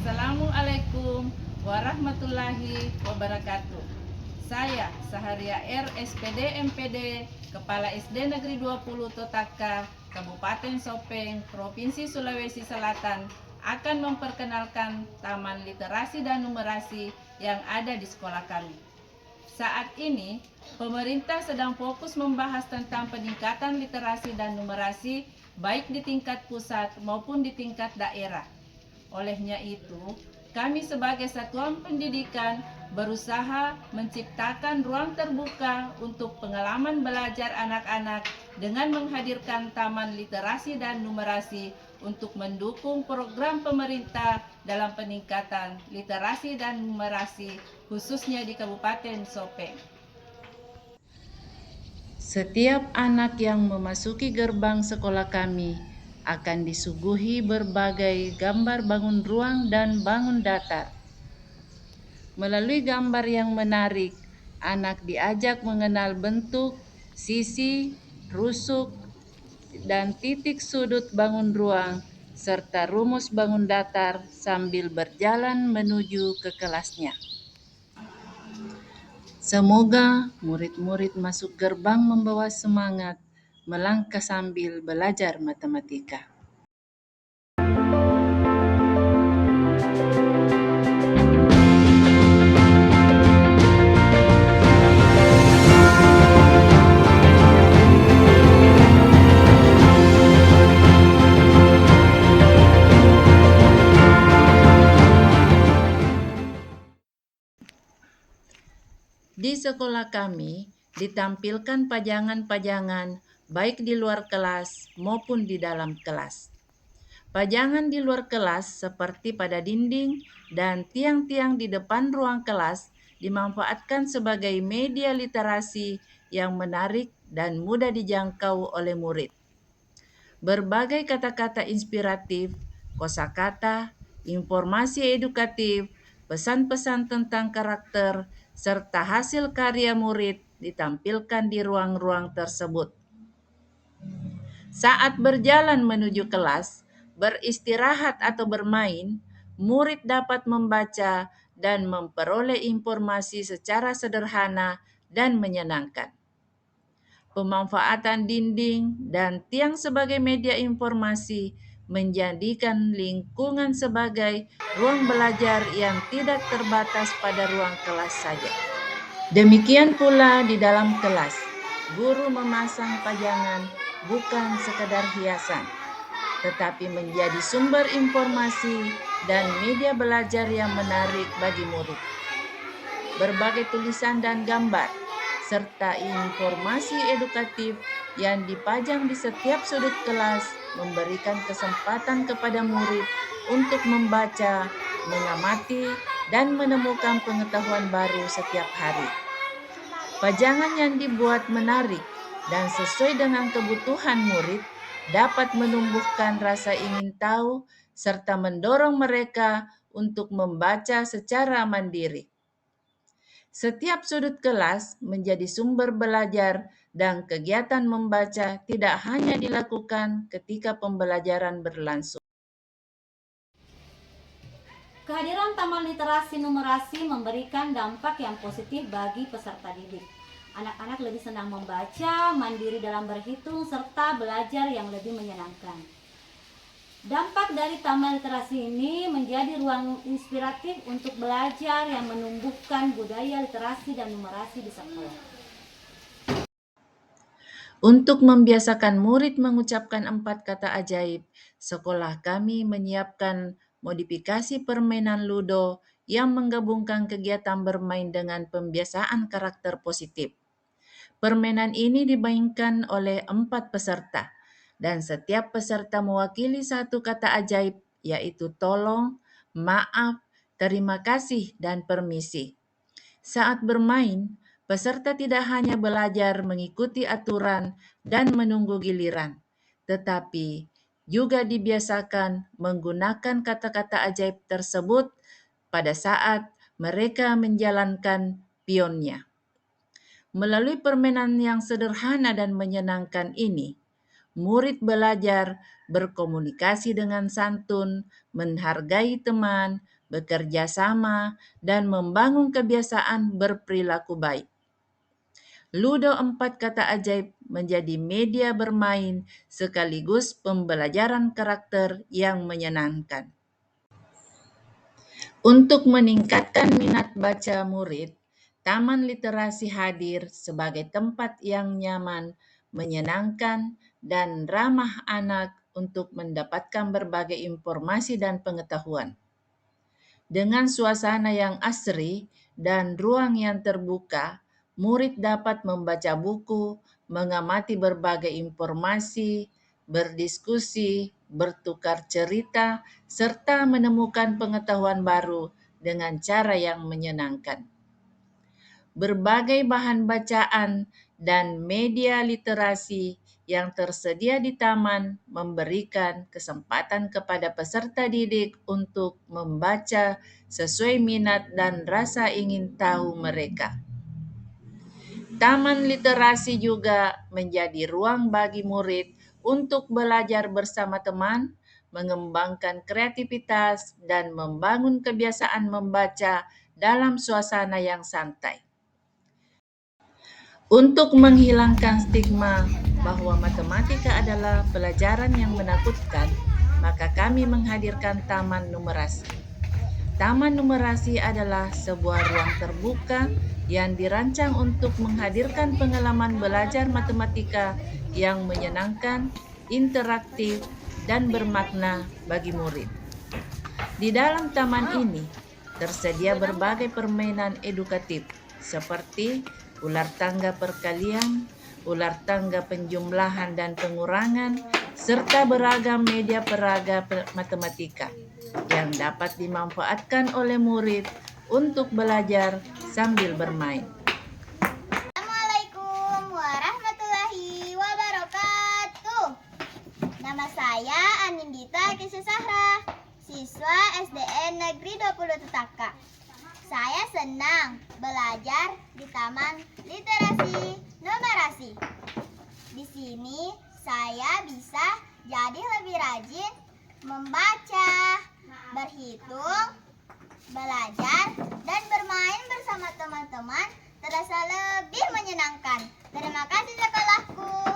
Assalamualaikum warahmatullahi wabarakatuh. Saya Saharia R. SPD MPD, Kepala SD Negeri 20 Totaka, Kabupaten Sopeng, Provinsi Sulawesi Selatan, akan memperkenalkan Taman Literasi dan Numerasi yang ada di sekolah kami. Saat ini, pemerintah sedang fokus membahas tentang peningkatan literasi dan numerasi baik di tingkat pusat maupun di tingkat daerah. Olehnya itu, kami sebagai satuan pendidikan berusaha menciptakan ruang terbuka untuk pengalaman belajar anak-anak dengan menghadirkan Taman Literasi dan Numerasi untuk mendukung program pemerintah dalam peningkatan literasi dan numerasi khususnya di Kabupaten Sopeng. Setiap anak yang memasuki gerbang sekolah kami akan disuguhi berbagai gambar bangun ruang dan bangun datar. Melalui gambar yang menarik, anak diajak mengenal bentuk, sisi, rusuk, dan titik sudut bangun ruang, serta rumus bangun datar sambil berjalan menuju ke kelasnya. Semoga murid-murid masuk gerbang membawa semangat melangkah sambil belajar matematika. Di sekolah kami ditampilkan pajangan-pajangan baik di luar kelas maupun di dalam kelas. Pajangan di luar kelas seperti pada dinding dan tiang-tiang di depan ruang kelas dimanfaatkan sebagai media literasi yang menarik dan mudah dijangkau oleh murid. Berbagai kata-kata inspiratif, kosakata, informasi edukatif, pesan-pesan tentang karakter, serta hasil karya murid ditampilkan di ruang-ruang tersebut. Saat berjalan menuju kelas, beristirahat atau bermain, murid dapat membaca dan memperoleh informasi secara sederhana dan menyenangkan. Pemanfaatan dinding dan tiang sebagai media informasi menjadikan lingkungan sebagai ruang belajar yang tidak terbatas pada ruang kelas saja. Demikian pula di dalam kelas, guru memasang pajangan bukan sekadar hiasan, tetapi menjadi sumber informasi dan media belajar yang menarik bagi murid. Berbagai tulisan dan gambar, serta informasi edukatif yang dipajang di setiap sudut kelas memberikan kesempatan kepada murid untuk membaca, mengamati, dan menemukan pengetahuan baru setiap hari. Pajangan yang dibuat menarik dan sesuai dengan kebutuhan murid dapat menumbuhkan rasa ingin tahu serta mendorong mereka untuk membaca secara mandiri. Setiap sudut kelas menjadi sumber belajar dan kegiatan membaca tidak hanya dilakukan ketika pembelajaran berlangsung. Kehadiran Taman Literasi Numerasi memberikan dampak yang positif bagi peserta didik. Anak-anak lebih senang membaca, mandiri dalam berhitung, serta belajar yang lebih menyenangkan. Dampak dari Taman Literasi ini menjadi ruang inspiratif untuk belajar yang menumbuhkan budaya literasi dan numerasi di sekolah. Untuk membiasakan murid mengucapkan 4 kata ajaib, sekolah kami menyiapkan modifikasi permainan ludo yang menggabungkan kegiatan bermain dengan pembiasaan karakter positif. Permainan ini dimainkan oleh 4 peserta, dan setiap peserta mewakili satu kata ajaib, yaitu tolong, maaf, terima kasih, dan permisi. Saat bermain, peserta tidak hanya belajar mengikuti aturan dan menunggu giliran, tetapi juga dibiasakan menggunakan kata-kata ajaib tersebut pada saat mereka menjalankan pionnya. Melalui permainan yang sederhana dan menyenangkan ini, murid belajar berkomunikasi dengan santun, menghargai teman, bekerja sama, dan membangun kebiasaan berperilaku baik. Ludo 4 kata ajaib menjadi media bermain sekaligus pembelajaran karakter yang menyenangkan. Untuk meningkatkan minat baca murid, Taman Literasi hadir sebagai tempat yang nyaman, menyenangkan, dan ramah anak untuk mendapatkan berbagai informasi dan pengetahuan. Dengan suasana yang asri dan ruang yang terbuka, murid dapat membaca buku, mengamati berbagai informasi, berdiskusi, bertukar cerita, serta menemukan pengetahuan baru dengan cara yang menyenangkan. Berbagai bahan bacaan dan media literasi yang tersedia di taman memberikan kesempatan kepada peserta didik untuk membaca sesuai minat dan rasa ingin tahu mereka. Taman literasi juga menjadi ruang bagi murid untuk belajar bersama teman, mengembangkan kreativitas, dan membangun kebiasaan membaca dalam suasana yang santai. Untuk menghilangkan stigma bahwa matematika adalah pelajaran yang menakutkan, maka kami menghadirkan Taman Numerasi. Taman Numerasi adalah sebuah ruang terbuka yang dirancang untuk menghadirkan pengalaman belajar matematika yang menyenangkan, interaktif, dan bermakna bagi murid. Di dalam taman ini tersedia berbagai permainan edukatif seperti ular tangga perkalian, ular tangga penjumlahan dan pengurangan, serta beragam media peraga matematika yang dapat dimanfaatkan oleh murid untuk belajar sambil bermain. Assalamualaikum warahmatullahi wabarakatuh. Nama saya Anindita Kisah Sahra, siswa SDN Negeri 20 Tetaka. Saya senang belajar di Taman Literasi Numerasi. Di sini saya bisa jadi lebih rajin membaca, berhitung, belajar, dan bermain bersama teman-teman terasa lebih menyenangkan. Terima kasih sekolahku.